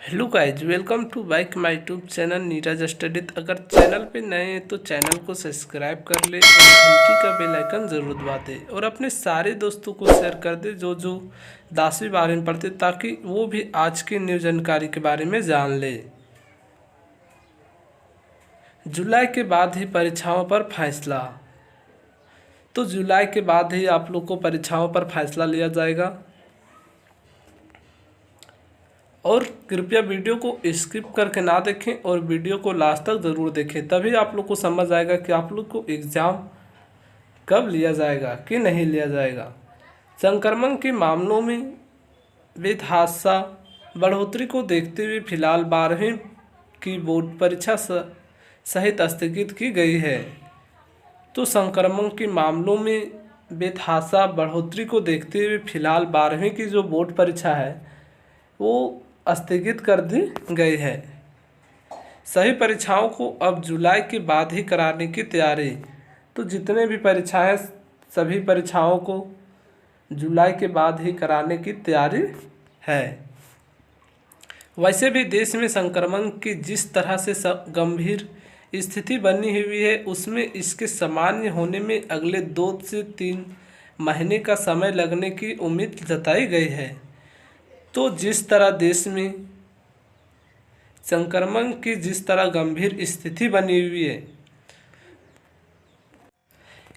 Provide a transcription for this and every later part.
Hello guys, welcome to back my YouTube channel Neeraj studies. अगर चैनल पे नए हैं तो चैनल को सब्सक्राइब कर ले और घंटी का बेल आइकन ज़रूर दबा दे और अपने सारे दोस्तों को शेयर कर दे जो 10वीं बारे में पढ़ते, ताकि वो भी आज की न्यू जानकारी के बारे में जान ले। जुलाई के बाद ही परीक्षाओं पर फैसला। तो जुलाई के बाद ही आप लोग को परीक्षाओं पर फैसला लिया जाएगा। और कृपया वीडियो को स्किप करके ना देखें और वीडियो को लास्ट तक ज़रूर देखें, तभी आप लोग को समझ आएगा कि आप लोग को एग्ज़ाम कब लिया जाएगा कि नहीं लिया जाएगा। संक्रमण के मामलों में बेतहाशा बढ़ोतरी को देखते हुए फिलहाल 12वीं की बोर्ड परीक्षा सहित स्थगित की गई है। तो संक्रमण के मामलों में बेतहाशा बढ़ोतरी को देखते हुए फिलहाल 12वीं की जो बोर्ड परीक्षा है वो स्थगित कर दी गई है। सभी परीक्षाओं को अब जुलाई के बाद ही कराने की तैयारी। तो जितने भी परीक्षाएं, सभी परीक्षाओं को जुलाई के बाद ही कराने की तैयारी है। वैसे भी देश में संक्रमण की जिस तरह से गंभीर स्थिति बनी हुई है, उसमें इसके सामान्य होने में अगले 2 से 3 महीने का समय लगने की उम्मीद जताई गई है। तो जिस तरह देश में संक्रमण की जिस तरह गंभीर स्थिति बनी हुई है,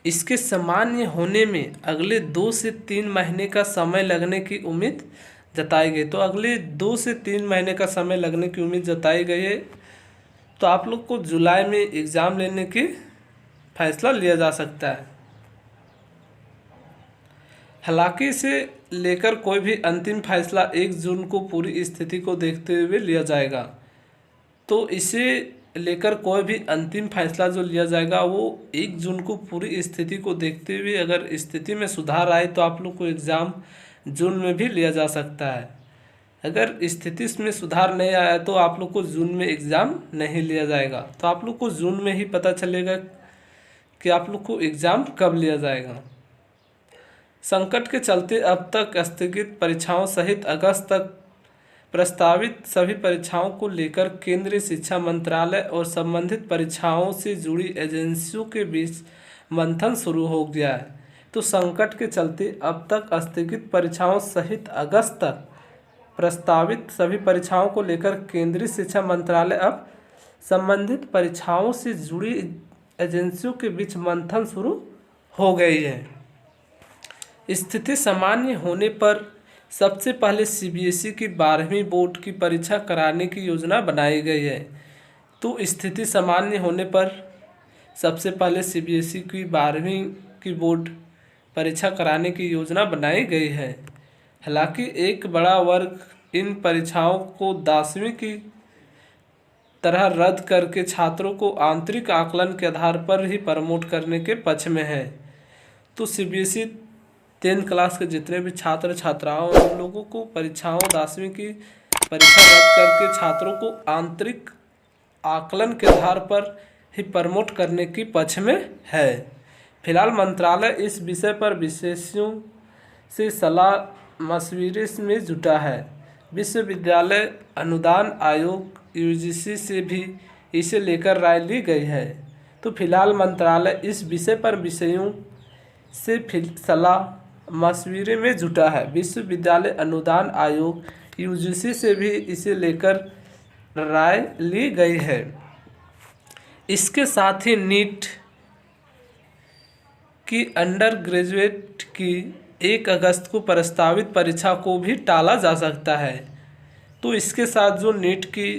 इसके सामान्य होने में अगले 2 से 3 महीने का समय लगने की उम्मीद जताई गई। तो अगले 2 से 3 महीने का समय लगने की उम्मीद जताई गई है। तो आप लोग को जुलाई में एग्ज़ाम लेने की फैसला लिया जा सकता है। हालांकि इसे लेकर कोई भी अंतिम फैसला 1 जून को पूरी स्थिति को देखते हुए लिया जाएगा। तो इसे लेकर कोई भी अंतिम फैसला जो लिया जाएगा वो 1 जून को पूरी स्थिति को देखते हुए, अगर स्थिति में सुधार आए तो आप लोग को एग्ज़ाम जून में भी लिया जा सकता है। अगर स्थिति में सुधार नहीं आया तो आप लोग को जून में एग्ज़ाम नहीं लिया जाएगा। तो आप लोग को जून में ही पता चलेगा कि आप लोग को एग्ज़ाम कब लिया जाएगा। संकट के चलते अब तक स्थगित परीक्षाओं सहित अगस्त तक प्रस्तावित सभी परीक्षाओं को लेकर केंद्रीय शिक्षा मंत्रालय और संबंधित परीक्षाओं से जुड़ी एजेंसियों के बीच मंथन शुरू हो गया है। तो संकट के चलते अब तक स्थगित परीक्षाओं सहित अगस्त तक प्रस्तावित सभी परीक्षाओं को लेकर केंद्रीय शिक्षा मंत्रालय अब संबंधित परीक्षाओं से जुड़ी एजेंसियों के बीच मंथन शुरू हो गई है। स्थिति सामान्य होने पर सबसे पहले सीबीएसई की 12वीं बोर्ड की परीक्षा कराने की योजना बनाई गई है। तो स्थिति सामान्य होने पर सबसे पहले सीबीएसई की 12वीं की बोर्ड परीक्षा कराने की योजना बनाई गई है। हालांकि एक बड़ा वर्ग इन परीक्षाओं को 10वीं की तरह रद्द करके छात्रों को आंतरिक आकलन के आधार पर ही प्रमोट करने के पक्ष में है। तो सीबीएसई 10th क्लास के जितने भी छात्र छात्राओं उन लोगों को परीक्षाओं 10वीं की परीक्षा रद्द करके छात्रों को आंतरिक आकलन के आधार पर ही प्रमोट करने की पक्ष में है। फिलहाल मंत्रालय इस विषय पर विशेषज्ञों से सलाह मशविरे में जुटा है। विश्वविद्यालय अनुदान आयोग यूजीसी से भी इसे लेकर राय ली गई है। तो फिलहाल मंत्रालय इस विषय पर विषयों से सलाह मशविरे में जुटा है। विश्वविद्यालय अनुदान आयोग यूजीसी से भी इसे लेकर राय ली गई है। इसके साथ ही नीट की अंडर ग्रेजुएट की 1 अगस्त को प्रस्तावित परीक्षा को भी टाला जा सकता है। तो इसके साथ जो नीट की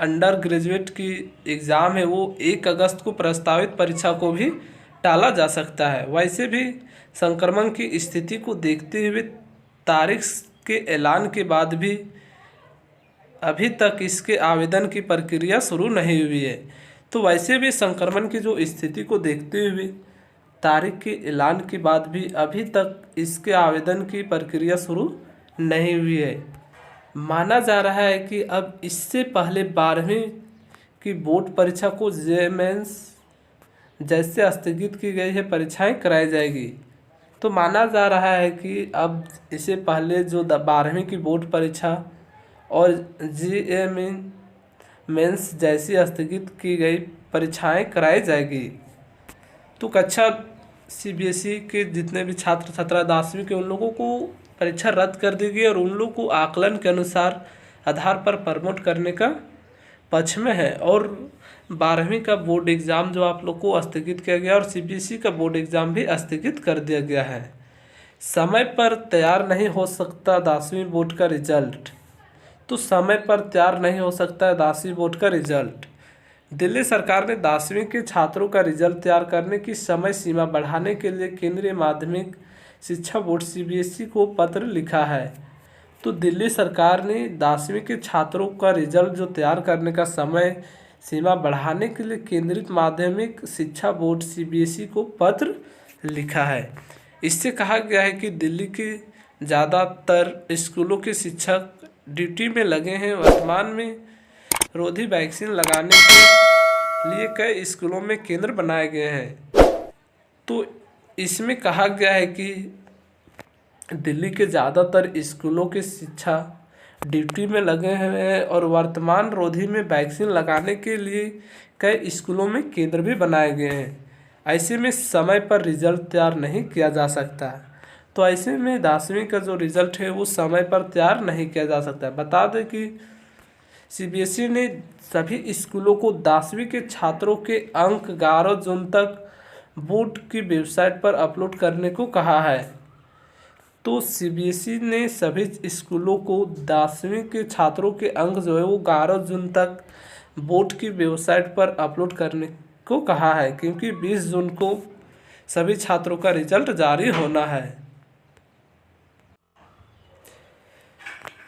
अंडर ग्रेजुएट की एग्ज़ाम है वो 1 अगस्त को प्रस्तावित परीक्षा को भी टाला जा सकता है। वैसे भी संक्रमण की स्थिति को देखते हुए तारीख के ऐलान के बाद भी अभी तक इसके आवेदन की प्रक्रिया शुरू नहीं हुई है। तो वैसे भी संक्रमण की जो स्थिति को देखते हुए तारीख के ऐलान के बाद भी अभी तक इसके आवेदन की प्रक्रिया शुरू नहीं हुई है। माना जा रहा है कि अब इससे पहले 12वीं की बोर्ड परीक्षा को जेईई मेंस जैसे स्थगित की गई है परीक्षाएं कराई जाएगी। तो माना जा रहा है कि अब इससे पहले जो 12वीं की बोर्ड परीक्षा और जीएमई मेंस जैसी स्थगित की गई परीक्षाएं कराई जाएगी। तो कक्षा सीबीएसई के जितने भी छात्र छात्रा 10वीं के उन लोगों को परीक्षा रद्द कर दी गई और उन लोगों को आकलन के अनुसार आधार पर प्रमोट करने का पक्ष में है। और 12वीं का बोर्ड एग्ज़ाम जो आप लोग को स्थगित किया गया और सीबीएसई का बोर्ड एग्ज़ाम भी स्थगित कर दिया गया है। समय पर तैयार नहीं हो सकता 10वीं बोर्ड का रिजल्ट। तो समय पर तैयार नहीं हो सकता है 10वीं बोर्ड का रिजल्ट। दिल्ली सरकार ने 10वीं के छात्रों का रिजल्ट तैयार करने की समय सीमा बढ़ाने के लिए केंद्रीय माध्यमिक शिक्षा बोर्ड सीबीएसई को पत्र लिखा है। तो दिल्ली सरकार ने 10वीं के छात्रों का रिजल्ट जो तैयार करने का समय सीमा बढ़ाने के लिए केंद्रीय माध्यमिक शिक्षा बोर्ड सीबीएसई को पत्र लिखा है। इससे कहा गया है कि दिल्ली के ज़्यादातर स्कूलों के शिक्षक ड्यूटी में लगे हैं। वर्तमान में रोधी वैक्सीन लगाने के लिए कई स्कूलों में केंद्र बनाए गए हैं। तो इसमें कहा गया है कि दिल्ली के ज़्यादातर स्कूलों के शिक्षा ड्यूटी में लगे हुए हैं और वर्तमान रोधी में वैक्सीन लगाने के लिए कई स्कूलों में केंद्र भी बनाए गए हैं। ऐसे में समय पर रिजल्ट तैयार नहीं किया जा सकता। तो ऐसे में 10वीं का जो रिजल्ट है वो समय पर तैयार नहीं किया जा सकता। बता दें कि सीबीएसई ने सभी स्कूलों को 10वीं के छात्रों के अंक 11 जून तक बोर्ड की वेबसाइट पर अपलोड करने को कहा है। तो सीबीएसई ने सभी स्कूलों को 10वीं के छात्रों के अंक जो है वो 11 जून तक बोर्ड की वेबसाइट पर अपलोड करने को कहा है, क्योंकि 20 जून को सभी छात्रों का रिजल्ट जारी होना है।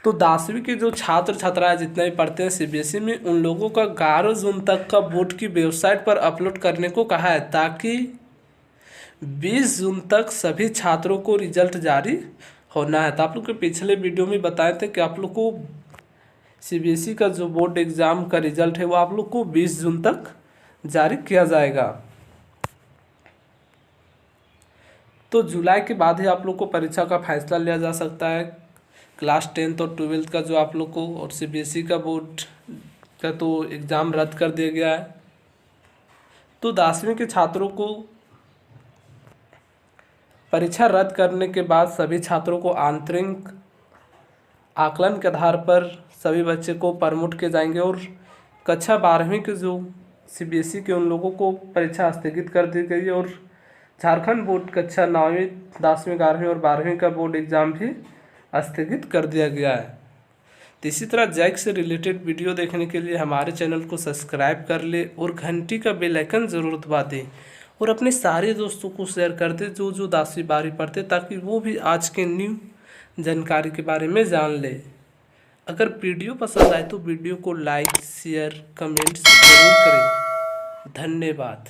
तो 10वीं के जो छात्र छात्राएं जितने भी पढ़ते हैं सीबीएसई में उन लोगों का 11 जून तक का बोर्ड की वेबसाइट पर अपलोड करने को कहा है, ताकि 20 जून तक सभी छात्रों को रिजल्ट जारी होना है। तो आप लोग के पिछले वीडियो में बताए थे कि आप लोग को सीबीएसई का जो बोर्ड एग्ज़ाम का रिजल्ट है वो आप लोग को 20 जून तक जारी किया जाएगा। तो जुलाई के बाद ही आप लोग को परीक्षा का फैसला लिया जा सकता है। क्लास 10th और 12th का जो आप लोग को और सीबीएसई का बोर्ड का तो एग्ज़ाम रद्द कर दिया गया है। तो 10वीं के छात्रों को परीक्षा रद्द करने के बाद सभी छात्रों को आंतरिक आकलन के आधार पर सभी बच्चे को प्रमोट किए जाएंगे और कक्षा 12वीं के जो सीबीएसई के उन लोगों को परीक्षा स्थगित कर दी गई और झारखंड बोर्ड कक्षा 9वीं 10वीं 11वीं और 12वीं का बोर्ड एग्ज़ाम भी स्थगित कर दिया गया है। तो इसी तरह जैक से रिलेटेड वीडियो देखने के लिए हमारे चैनल को सब्सक्राइब कर ले और घंटी का बेल आइकन ज़रूर दबा दें और अपने सारे दोस्तों को शेयर कर दें जो 10वीं 12वीं पढ़ते, ताकि वो भी आज के न्यू जानकारी के बारे में जान ले। अगर वीडियो पसंद आए तो वीडियो को लाइक शेयर कमेंट्स ज़रूर करें। धन्यवाद।